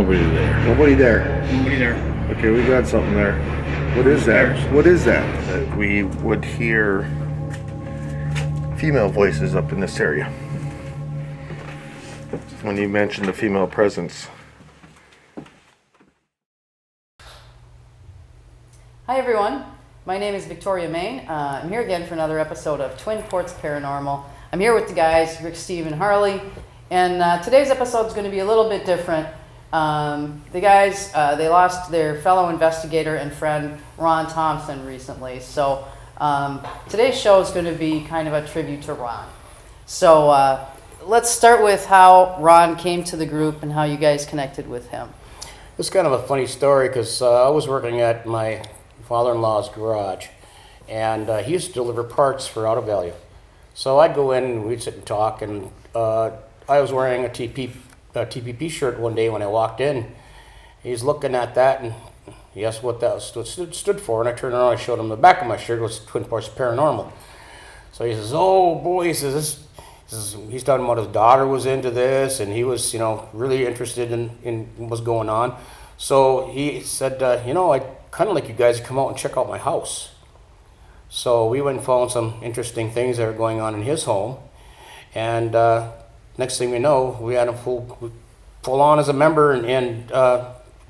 Nobody there. Nobody there. Nobody there. Okay, we got something there. What is that? What is that? That we would hear female voices up in this area. When you mentioned the female presence. Hi everyone, my name is Victoria Main. I'm here again for another episode of Twin Ports Paranormal. I'm here with the guys, Rick, Steve, and Harley, and today's episode is going to be a little bit different. The guys, they lost their fellow investigator and friend Ron Thompson recently, so today's show is going to be kind of a tribute to Ron. So let's start with how Ron came to the group and how you guys connected with him. It's kind of a funny story because I was working at my father-in-law's garage, and he used to deliver parts for Auto Value. So I'd go in and we'd sit and talk, and I was wearing a TPP shirt one day when I walked in. He's looking at that, and he asked what that stood for, and I turned around and I showed him the back of my shirt. It was Twin Ports Paranormal. So he says, "Oh boy," he says, he's talking about his daughter was into this, and he was, really interested in what was going on. So he said, I'd kind of like you guys to come out and check out my house. So we went and found some interesting things that were going on in his home. And next thing we know, we had him full on as a member, and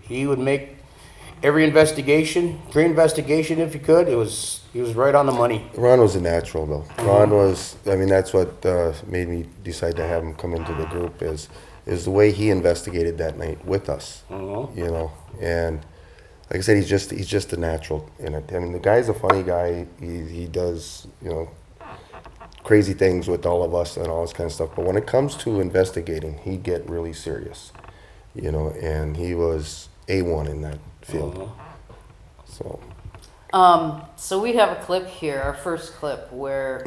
he would make every pre-investigation if he could. He was right on the money. Ron was a natural, though. Ron was, that's what made me decide to have him come into the group is the way he investigated that night with us, and like I said, he's just a natural in it. I mean, the guy's a funny guy. He does, crazy things with all of us and all this kind of stuff. But when it comes to investigating, he'd get really serious, and he was A1 in that field. So we have a clip here, our first clip, where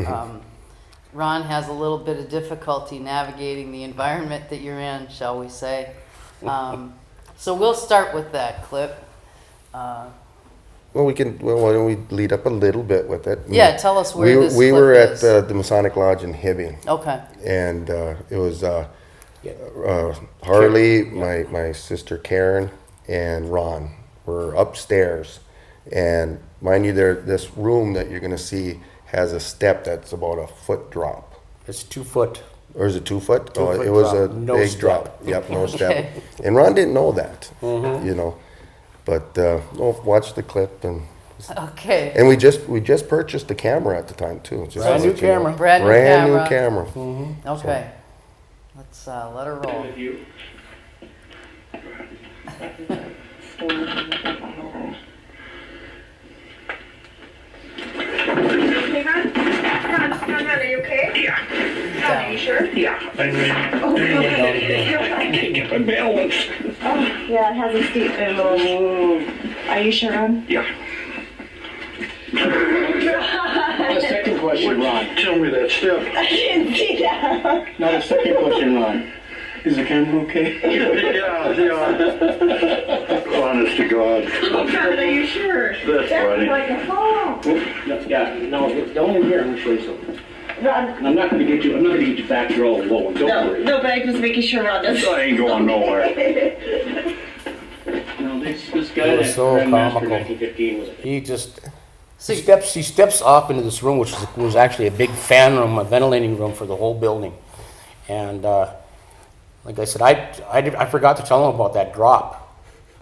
Ron has a little bit of difficulty navigating the environment that you're in, shall we say. So we'll start with that clip. Well, why don't we lead up a little bit with it? Yeah, tell us where this we clip were is. at the Masonic Lodge in Hibbing. Okay. And it was Harley, my sister Karen, and Ron were upstairs. And mind you, this room that you're going to see has a step that's about a foot drop. It's 2 foot. Or is it 2 foot? Foot it was drop. a No big step. drop. Yep, no step. Okay. And Ron didn't know that, But watch the clip Okay. and we just purchased the camera at the time too. Just Brand to new let you know. camera. Brand Brand new camera. new camera. Okay. Let's let her roll. Hey, Ron? Ron, are you okay? Yeah. Ron, are you sure? Yeah. Oh, okay. Get my balance. Oh, yeah, it has a steep. Are you sure, Ron? Yeah. The second question, Ron. Tell me that step. I didn't see that. Now the second question, Ron. Is the camera okay? Yeah. Honest to God. Oh, Ron, are you sure? That's funny. Like a phone. Yeah, no, don't in here. I'm gonna show you something. Ron. And I'm not gonna get you back there all alone. Don't worry. No, but I was making sure Ron does. I ain't going nowhere. No, this guy It was that so Grandmaster in comical. 1915 was He steps off into this room, which was actually a big fan room, a ventilating room for the whole building. And like I said, I forgot to tell him about that drop.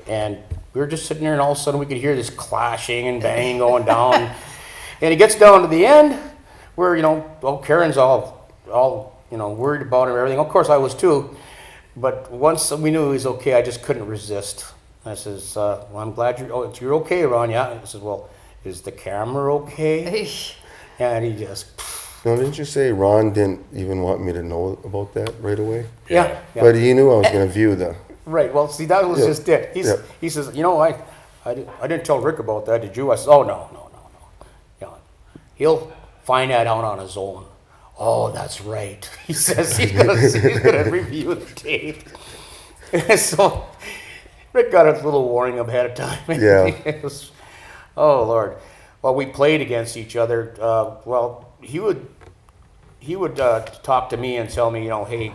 And we were just sitting there, and all of a sudden we could hear this clashing and banging going down. And it gets down to the end where, Karen's all worried about him and everything. Of course I was too. But once we knew he was okay, I just couldn't resist. I says, well, I'm glad you're okay, Ron. Yeah. I says, well, is the camera okay? And he just... No, didn't you say Ron didn't even want me to know about that right away? Yeah. But he knew I was going to view the... Right. Well, see, that was just it. He says, I didn't tell Rick about that, did you? I said, oh, no. Yeah. He'll find that out on his own. Oh, that's right. He says he's gonna review the tape. So Rick got a little warning ahead of time. Yeah. Oh, Lord. Well, we played against each other. He would he would talk to me and tell me, hey,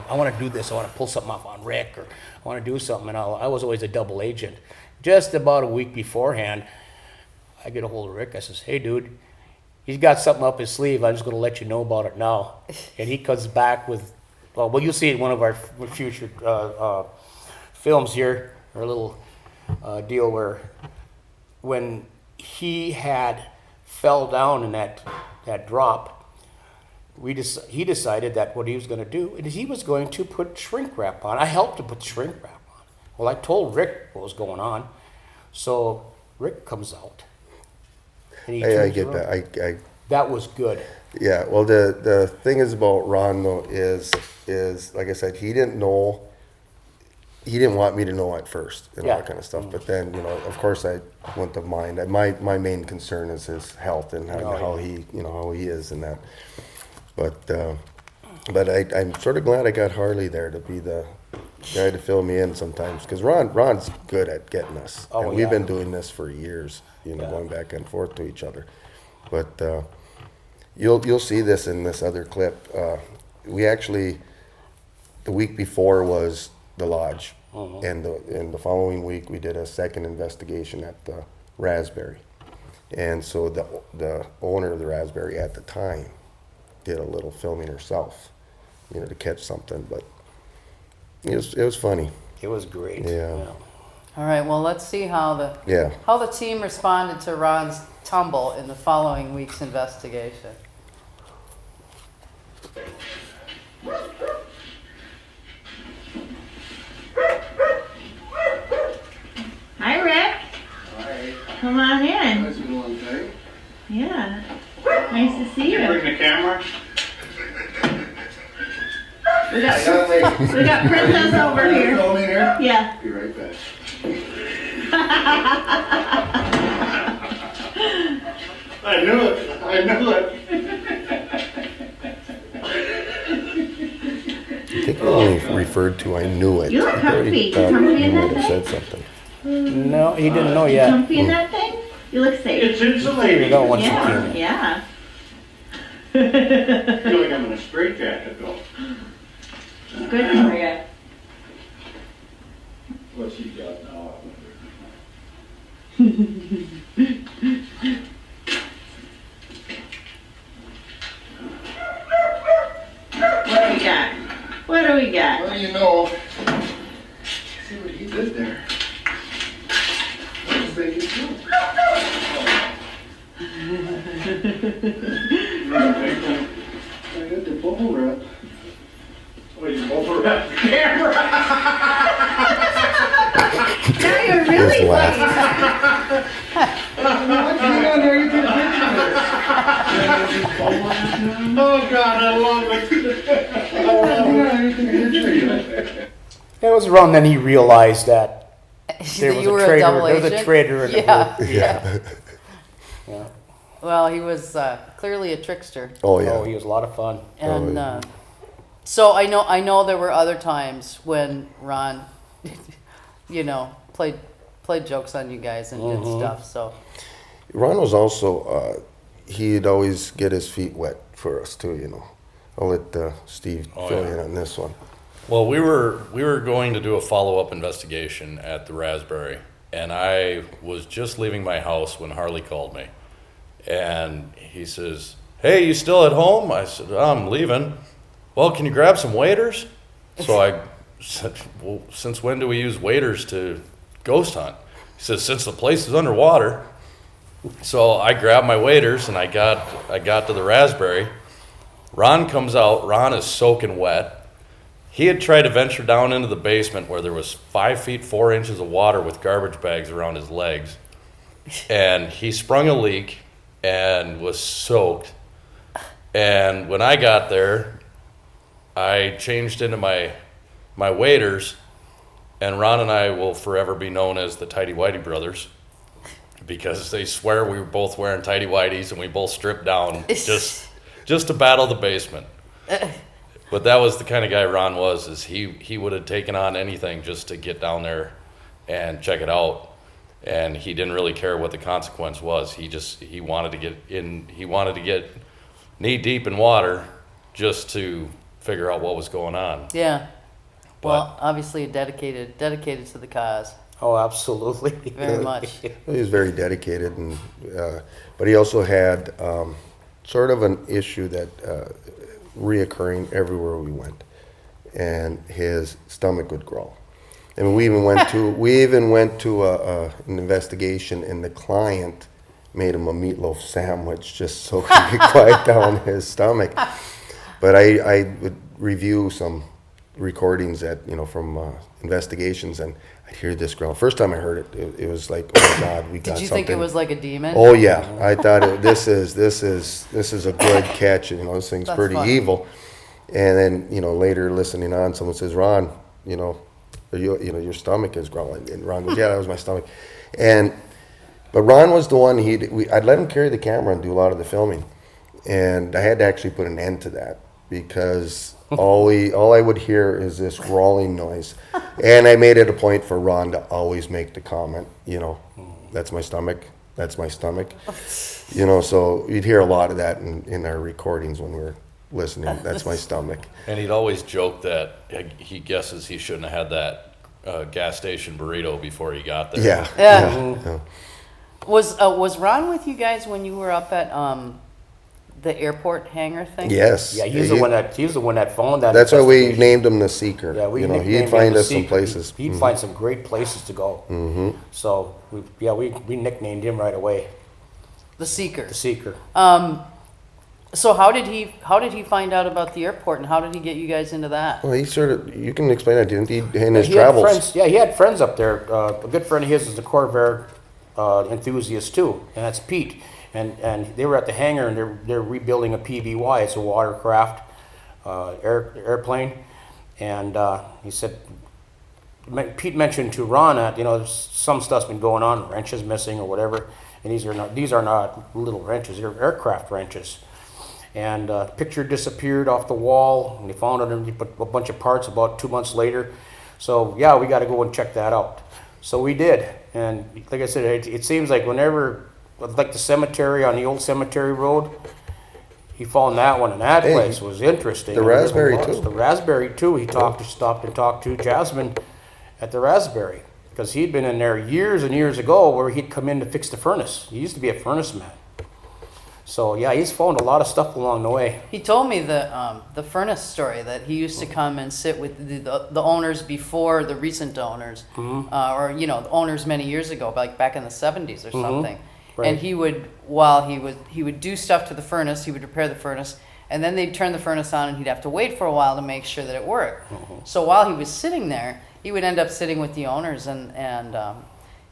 I want to do this. I want to pull something off on Rick, or I want to do something. And I was always a double agent. Just about a week beforehand, I get a hold of Rick. I says, hey, dude, he's got something up his sleeve. I'm just going to let you know about it now. And he comes back with, well, you'll see it in one of our future films here, our little deal where when he had fell down in that drop, he decided that what he was going to do is he was going to put shrink wrap on. I helped him put shrink wrap on. Well, I told Rick what was going on. So Rick comes out. And he I turns get around. that. That was good. Yeah, well, the thing is about Ron, though, is like I said, he didn't want me to know at first and all that kind of stuff. But then, of course, I wouldn't have mind. My main concern is his health and how he is and that. But I'm sort of glad I got Harley there to be the guy to fill me in sometimes, because Ron's good at getting us. Oh, and we've been doing this for years, going back and forth to each other. But you'll see this in this other clip. We actually, the week before was the lodge, and the following week we did a second investigation at the Raspberry. And so the owner of the Raspberry at the time did a little filming herself, to catch something, but it was funny. It was great. Yeah. All right, well, let's see how the team responded to Ron's tumble in the following week's investigation. Hi, Rick. Hi. Come on in. How's it going, Jay? Yeah. Nice to see you. Bring the camera. We got Princess over here. Filming here? Yeah. Be right back. I knew it. I think you only referred to I knew it. You look I already comfy. thought Comfy you in might that have thing? said something. No, he didn't know You yet. comfy in that thing? You look safe. It's There you insulated. go, once you Yeah. came in. Yeah. I feel like I'm in a straitjacket though. Good for you. What's he got now? What do we got? What do we got? Well, see what he did there. What was they do? I got the bubble wrap. Oh, you bubble wrap the camera. Now you're really Just laugh. funny. Hang on there, you get a picture of it. Oh, God, I love it. It was around then he realized that there That was you were a traitor. double There was a agent? traitor in the Yeah. group. Yeah. Well, he was clearly a trickster. Oh, yeah. Oh, he was a lot of fun. And yeah. so I know there were other times when Ron, played jokes on you guys and did stuff. So Ron was also, he'd always get his feet wet for us too, I'll let Steve fill in on this one. Well, we were going to do a follow-up investigation at the Raspberry, and I was just leaving my house when Harley called me. And he says, "Hey, you still at home?" I said, "I'm leaving." "Well, can you grab some waders?" So I said, "Well, since when do we use waders to ghost hunt?" He says, "Since the place is underwater." So I grabbed my waders and I got to the Raspberry. Ron comes out. Ron is soaking wet. He had tried to venture down into the basement where there was 5 feet 4 inches of water with garbage bags around his legs. And he sprung a leak and was soaked. And when I got there, I changed into my waders, and Ron and I will forever be known as the Tidy Whitey brothers, because they swear we were both wearing tidy whities and we both stripped down just to battle the basement. But that was the kind of guy Ron was, is he would have taken on anything just to get down there and check it out. And he didn't really care what the consequence was. He wanted to get knee deep in water just to figure out what was going on. Yeah. But- Well, obviously dedicated to the cause. Oh, absolutely. Very much. He was very dedicated, and but he also had sort of an issue that reoccurring everywhere we went, and his stomach would growl. I mean, we even went to an investigation, and the client made him a meatloaf sandwich just so he could quiet down his stomach. But I would review some recordings from investigations, and I'd hear this growl. First time I heard it, it was like, oh my God, we got something. Did you think it was like a demon? Oh yeah, I thought this is a good catch. This thing's That's pretty funny. evil. And then later listening on, someone says, Ron, your stomach is growling, and Ron goes, yeah, that was my stomach. But Ron was the one. I'd let him carry the camera and do a lot of the filming, and I had to actually put an end to that because all I would hear is this growling noise, and I made it a point for Ron to always make the comment, that's my stomach, that's my stomach, So you'd hear a lot of that in our recordings when we were listening. That's my stomach. And he'd always joke that he guesses he shouldn't have had that gas station burrito before he got there. Yeah. Yeah. Was Ron with you guys when you were up at the airport hangar thing? Yes. Yeah, he was the one that found that. That's why we investigation. named him the Seeker. Yeah, we he'd nicknamed find him the us some Seeker. places. He'd find some great places to go. Mm-hmm. So we nicknamed him right away, The Seeker. the Seeker. So how did he find out about the airport, and how did he get you guys into that? Well, you can explain that, didn't he, in his He had travels? friends, he had friends up there. A good friend of his is a Corvair enthusiast too, and that's Pete. And they were at the hangar, and they're rebuilding a PBY. It's a watercraft airplane. And he said, Pete mentioned to Ron that some stuff's been going on, wrenches missing or whatever. And these are not little wrenches; they're aircraft wrenches. And picture disappeared off the wall, and they found it underneath a bunch of parts about 2 months later. So yeah, we got to go and check that out. So we did, and like I said, it seems like whenever, like the cemetery on the old cemetery road, he found that one, and that place was interesting. the Raspberry too. The Raspberry too. He stopped and talked to Jasmine at the Raspberry, because he'd been in there years and years ago where he'd come in to fix the furnace. He used to be a furnace man. So yeah, he's found a lot of stuff along the way. He told me the furnace story, that he used to come and sit with the owners before the recent owners, or the owners many years ago, like back in the 70s or something. Right. And he would do stuff to the furnace. He would repair the furnace, and then they'd turn the furnace on, and he'd have to wait for a while to make sure that it worked. So while he was sitting there, he would end up sitting with the owners, and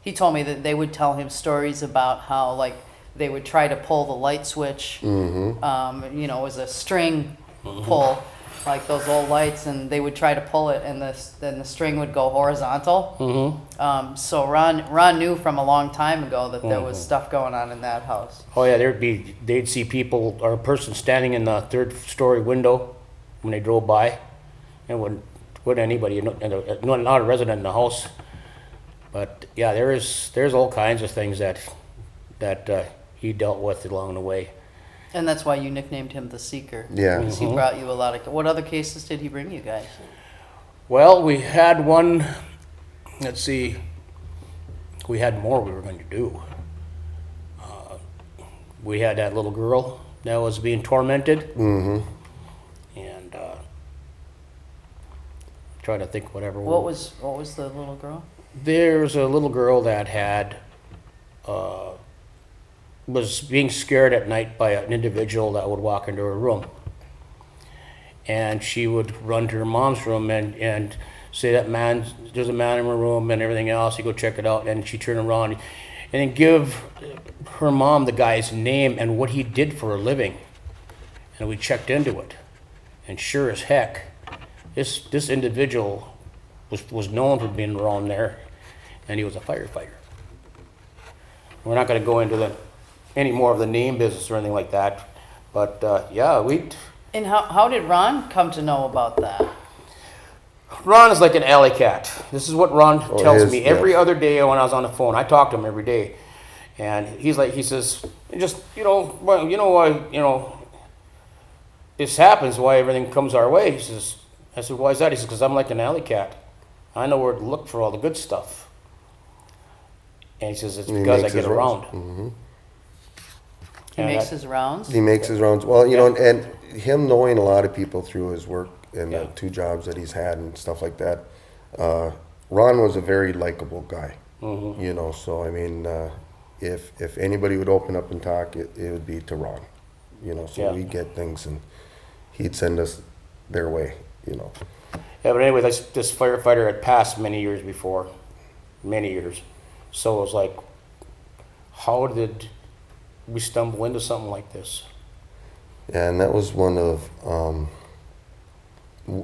he told me that they would tell him stories about how they would try to pull the light switch. It was a string pull, like those old lights, and they would try to pull it, and then the string would go horizontal. So Ron knew from a long time ago that there was stuff going on in that house. Oh yeah, they'd see people or a person standing in the third story window when they drove by, and wouldn't anybody, not a resident in the house. But yeah, there's all kinds of things that he dealt with along the way. And that's why you nicknamed him the Seeker. Yeah. Because he brought you a lot of. What other cases did he bring you guys? Well, we had one. Let's see. We had more we were going to do. We had that little girl that was being tormented. And trying to think whatever. What was the little girl? There's a little girl that had was being scared at night by an individual that would walk into her room, and she would run to her mom's room and say that there's a man in her room and everything else. You go check it out, and she turn around and then give her mom the guy's name and what he did for a living, and we checked into it, and sure as heck, this individual was known for being around there, and he was a firefighter. We're not going to go into any more of the name business or anything like that, but yeah, And how did Ron come to know about that? Ron is like an alley cat. This is what Ron tells me yeah. every other day when I was on the phone. I talk to him every day, and he says, this happens, why everything comes our way. He says, I said, why is that? He says, because I'm like an alley cat. I know where to look for all the good stuff. And he says, it's And he because I makes get his around. rounds. He makes his rounds. He makes his rounds. Well, you know, and him knowing a lot of people through his work and the 2 jobs that he's had and stuff like that. Ron was a very likable guy. You know, so I mean, if anybody would open up and talk, it would be to Ron. You know, so we'd get things and he'd send us their way. You know. Yeah, but anyway, this firefighter had passed many years before, many years. So it was like, how did we stumble into something like this? Yeah, and that was one of,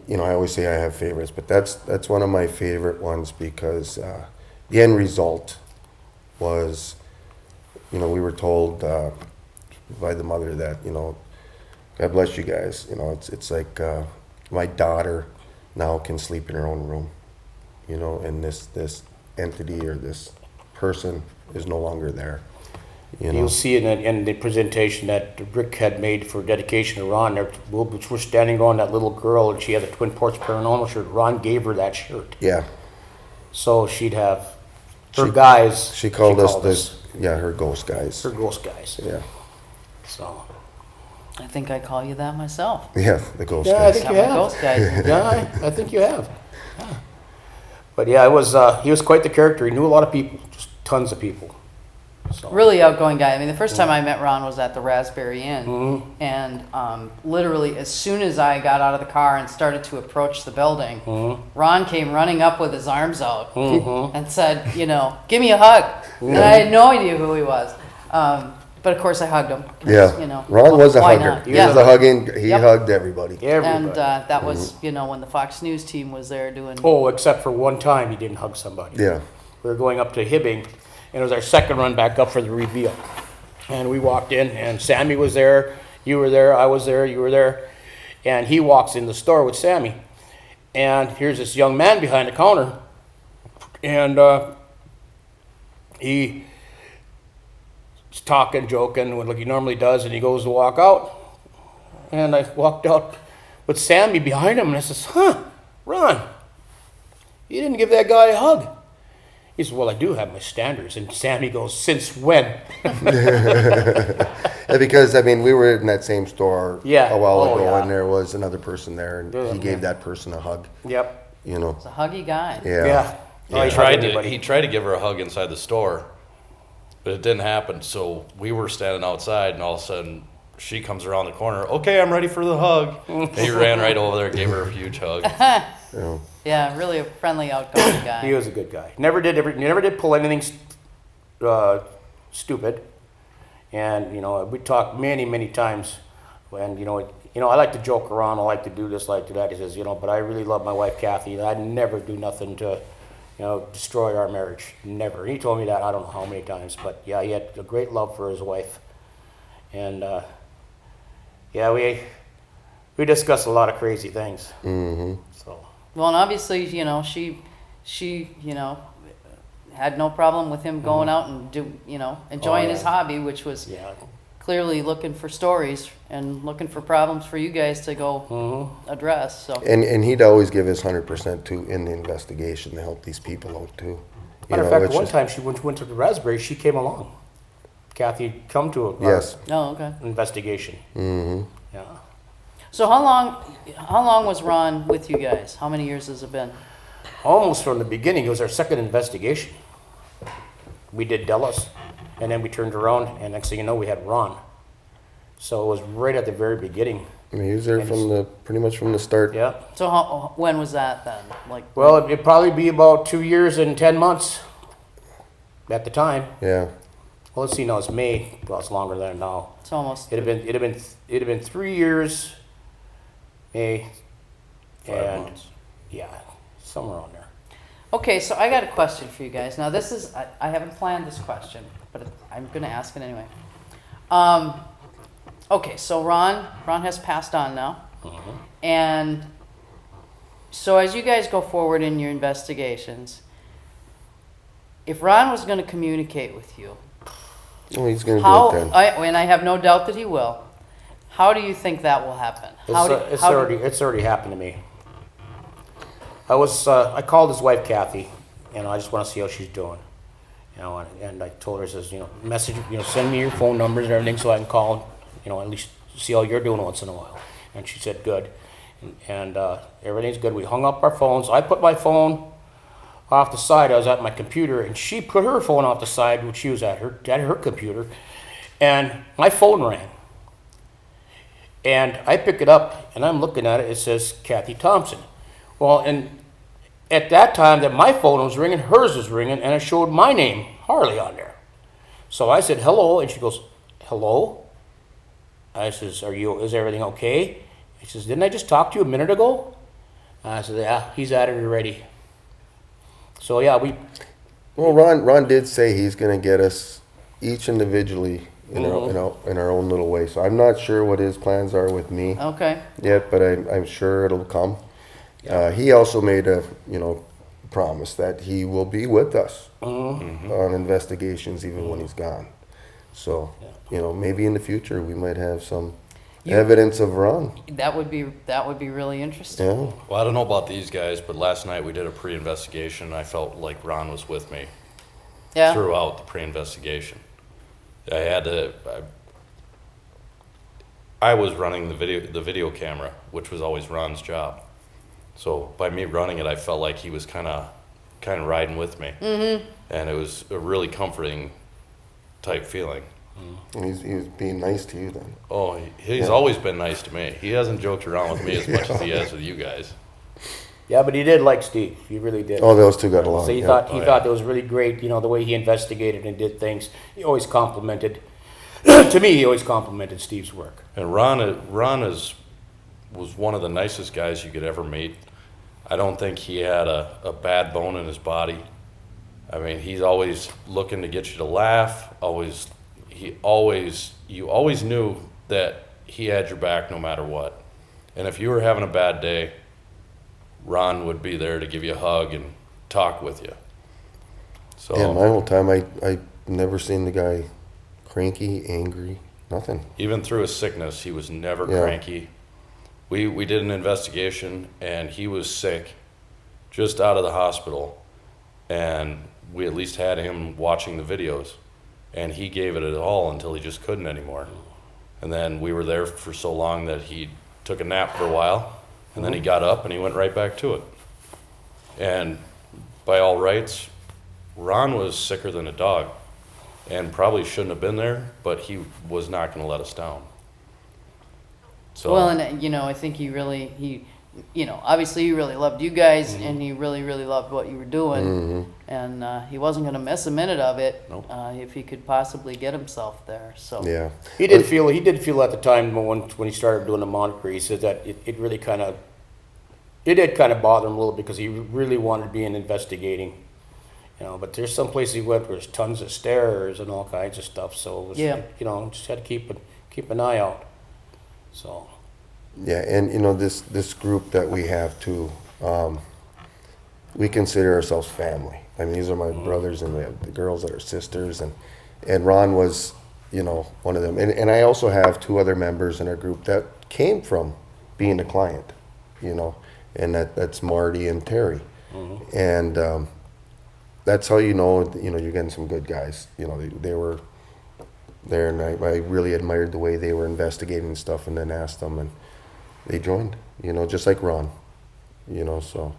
you know, I always say I have favorites, but that's one of my favorite ones because the end result was, you know, we were told by the mother that, you know, God bless you guys. You know, it's like my daughter now can sleep in her own room, you know, and this entity or this person is no longer there. You know? You'll see in the presentation that Rick had made for dedication to Ron, which we're standing on that little girl, and she had a Twin Ports Paranormal shirt. Ron gave her that shirt. Yeah. So she'd have her guys. She called us this, yeah, her ghost guys. Her ghost guys. Yeah. So. I think I call you that myself. Yeah, the ghost Yeah, I guys. think you Got my have. ghost guys. Yeah, I think you have. Yeah. But yeah, it was. He was quite the character. He knew a lot of people, just tons of people. So. Really outgoing guy. I mean, the first time I met Ron was at the Raspberry Inn, and literally as soon as I got out of the car and started to approach the building, Ron came running up with his arms out and said, you know, give me a hug. And I had no idea who he was. But of course I hugged him. 'Cause, Yeah, you know, Ron was a why hugger. not? He was a hugging. He hugged everybody. Everybody. And that was, you know, when the Fox News team was there doing. Oh, except for one time he didn't hug somebody. Yeah. We were going up to Hibbing, and it was our second run back up for the reveal. And we walked in, and Sammy was there, you were there, I was there, you were there. And he walks in the store with Sammy. And here's this young man behind the counter. And he's talking, joking, like he normally does, and he goes to walk out. And I walked out with Sammy behind him, and I says, Ron, you didn't give that guy a hug. He said, well, I do have my standards. And Sammy goes, since when? Yeah, because, I mean, we were in that same store a while Oh, ago, yeah. and there was another person there, and he gave that person a hug. Yep. You know. He's a huggy guy. Yeah. Yeah. Oh, He he tried hugged to everybody. he tried to give her a hug inside the store, but it didn't happen. So we were standing outside, and all of a sudden she comes around the corner. Okay, I'm ready for the hug. And he ran right over there, gave her a huge hug. Yeah. Yeah, really a friendly, outgoing guy. He was a good guy. Never did pull anything stupid. And, you know, we talked many, many times when, you know, I like to joke around. I like to do this, like to that. He says, you know, but I really love my wife, Kathy, and I'd never do nothing to, you know, destroy our marriage. Never. He told me that I don't know how many times, but yeah, he had a great love for his wife. And, yeah, we discussed a lot of crazy things. Mm-hmm. So. Well, and obviously, you know, she, you know, had no problem with him going out and enjoying his hobby, which was clearly looking for stories and looking for problems for you guys to go address. So. And he'd always give his 100% too in the investigation to help these people out too. Matter of fact, one time she went to the Raspberry, she came along. Kathy come to a Yes. Oh, okay. investigation. Mm-hmm. Yeah. So how long was Ron with you guys? How many years has it been? Almost from the beginning. It was our second investigation. We did Dallas, and then we turned around, and next thing you know, we had Ron. So it was right at the very beginning. I mean, he was there pretty much from the start. Yeah. So when was that then? Like. Well, it'd probably be about 2 years and 10 months at the time. Yeah. Well, let's see. Now it's May. Well, it's longer than now. It's almost. It'd have been 3 years. May. 5 months. Yeah, somewhere on there. Okay, so I got a question for you guys. Now this is, I haven't planned this question, but I'm going to ask it anyway. Okay, so Ron has passed on now. And so as you guys go forward in your investigations, if Ron was going to communicate with you, Oh, he's going to do it then. and I have no doubt that he will, How do you think that will happen? It's already happened to me. I called his wife Kathy, I just want to see how she's doing, and I told her, says, message, send me your phone numbers and everything so I can call, at least see how you're doing once in a while. And she said good, and everything's good. We hung up our phones. I put my phone off the side. I was at my computer, and she put her phone off the side, which she was at her computer, and my phone rang. And I pick it up, and I'm looking at it. It says Kathy Thompson. Well, and at that time that my phone was ringing, hers was ringing, and it showed my name, Harley, on there. So I said, hello, and she goes, hello? I says, is everything okay? She says, didn't I just talk to you a minute ago? I said, yeah, he's at it already. So yeah, Well, Ron did say he's going to get us each individually in our own little way. So I'm not sure what his plans are with me Okay. yet, but I'm sure it'll come. He also made a promise that he will be with us on investigations even when he's gone. So maybe in the future we might have some evidence of Ron. That would be really interesting. Yeah. Well, I don't know about these guys, but last night we did a pre-investigation, and I felt like Ron was with me Yeah. throughout the pre-investigation. I was running the video camera, which was always Ron's job. So by me running it, I felt like he was kind of riding with me, and it was a really comforting type feeling. And he was being nice to you then. Oh, he's always been nice to me. He hasn't joked around with me as much as he has with you guys. Yeah, but he did like Steve. He really did. Oh, those two got along. So he thought that was really great. The way he investigated and did things. He always complimented. To me, he always complimented Steve's work. And Ron was one of the nicest guys you could ever meet. I don't think he had a bad bone in his body. I mean, he's always looking to get you to laugh. You always knew that he had your back no matter what. And if you were having a bad day, Ron would be there to give you a hug and talk with you. So Yeah, my whole time I never seen the guy cranky, angry, nothing. even through his sickness, he was never Yeah. cranky. We did an investigation, and he was sick, just out of the hospital, and we at least had him watching the videos, and he gave it all until he just couldn't anymore. And then we were there for so long that he took a nap for a while, and then he got up and he went right back to it. And by all rights, Ron was sicker than a dog, and probably shouldn't have been there, but he was not going to let us down. So, Well, and I think obviously he really loved you guys, and he really, really loved what you were doing, and he wasn't going to miss a minute of it Nope. if he could possibly get himself there. So Yeah. He did feel at the time when he started doing the moniker, he said that it really it did kind of bother him a little because he really wanted to be in investigating. But there's some places he went where there's tons of stairs and all kinds of stuff. So it was, Yeah. just had to keep an eye out. So Yeah, and this group that we have too, we consider ourselves family. I mean, these are my brothers, and we have the girls that are sisters, and Ron was, one of them. And I also have two other members in our group that came from being a client, and that's Marty and Terry. And that's how you're getting some good guys. They were there, and I really admired the way they were investigating stuff, and then asked them, and they joined, just like Ron, so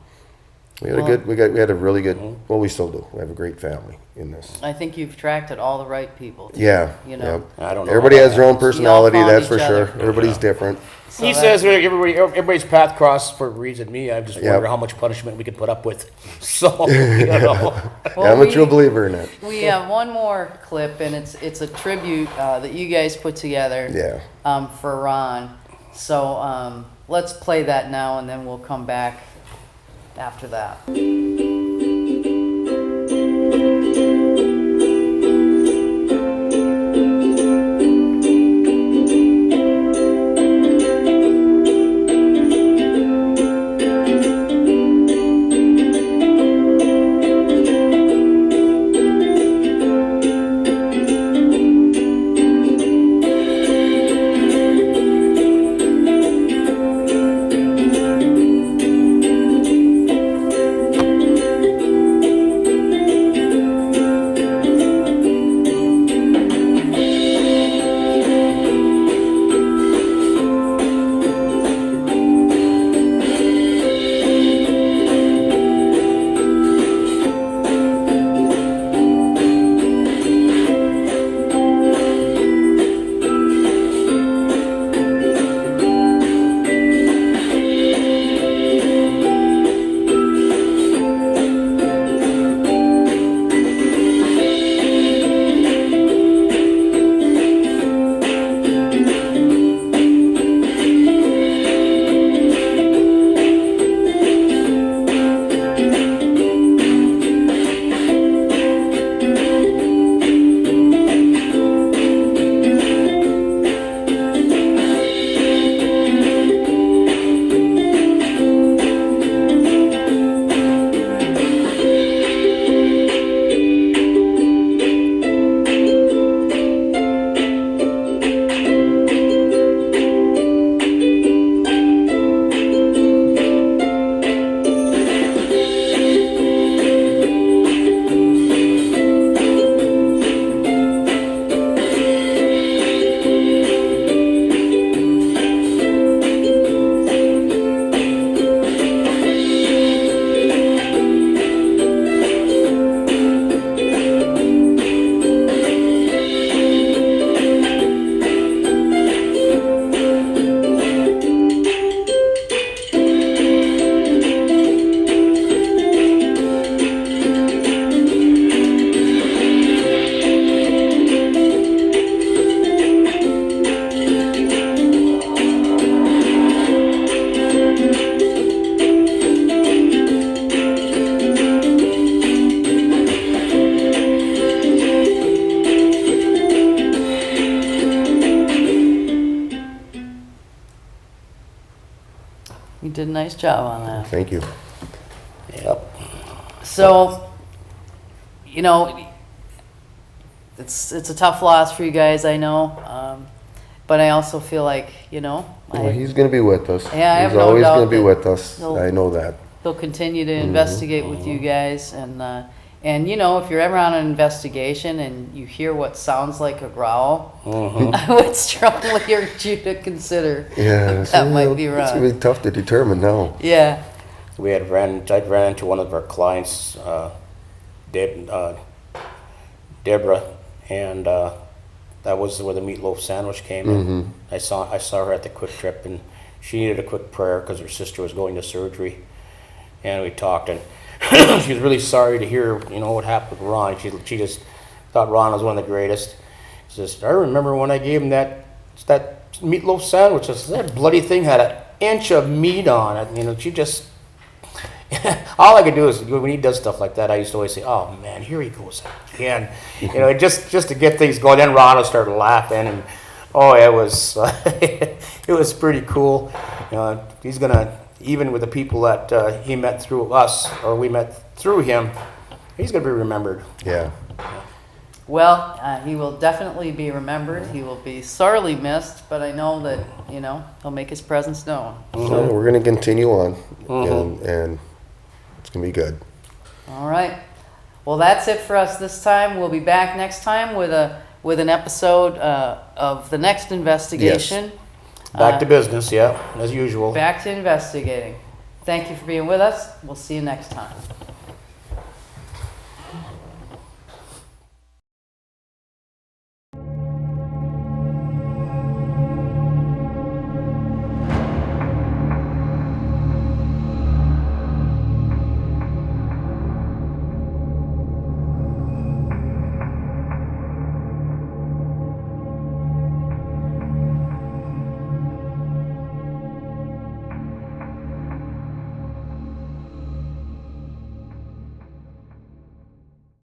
we had we had a really good, well, we still do. We have a great family in this. I think you've attracted all the right people. Too, Yeah. Yep. I don't know. Everybody has their own personality, found that's each for sure. other. Everybody's different. So He that- says everybody's path crossed for a reason. Me, I just Yep. wonder how much punishment we could put up with. So Well, Yeah, I'm a true believer in it. We have one more clip, and it's a tribute that you guys put together. Yeah. For Ron. So let's play that now, and then we'll come back after that. You did a nice job on that. Thank you. Yep. So, you know, it's a tough loss for you guys, I know. But I also feel like, you know, Well, he's going to be with us. Yeah, I have He's no always doubt going to be that with us. he'll- I know that. they'll continue to investigate with you guys. And you know, if you're ever on an investigation and you hear what sounds like a growl, I would strongly urge you to consider Yeah, that might be It's wrong. going to be tough to determine now. Yeah. I'd ran into one of our clients, Deborah, and that was where the meatloaf sandwich came in. I saw her at the Quick Trip, and she needed a quick prayer because her sister was going to surgery, and we talked, and she was really sorry to hear, you know, what happened with Ron. She just thought Ron was one of the greatest. She says, I remember when I gave him that meatloaf sandwich. I said, that bloody thing had an inch of meat on it. You know, she just. All I could do is when he does stuff like that, I used to always say, "Oh man, here he goes again." You know, just to get things going. Then Ron started laughing, and it was it was pretty cool. You know, he's gonna, even with the people that he met through us or we met through him, he's gonna be remembered. Yeah. Well, he will definitely be remembered. He will be sorely missed, but I know that, you know, he'll make his presence known. So we're going to continue on, and it's going to be good. All right. Well, that's it for us this time. We'll be back next time with an episode of the next investigation. Back to business, yeah, as usual. Back to investigating. Thank you for being with us. We'll see you next time.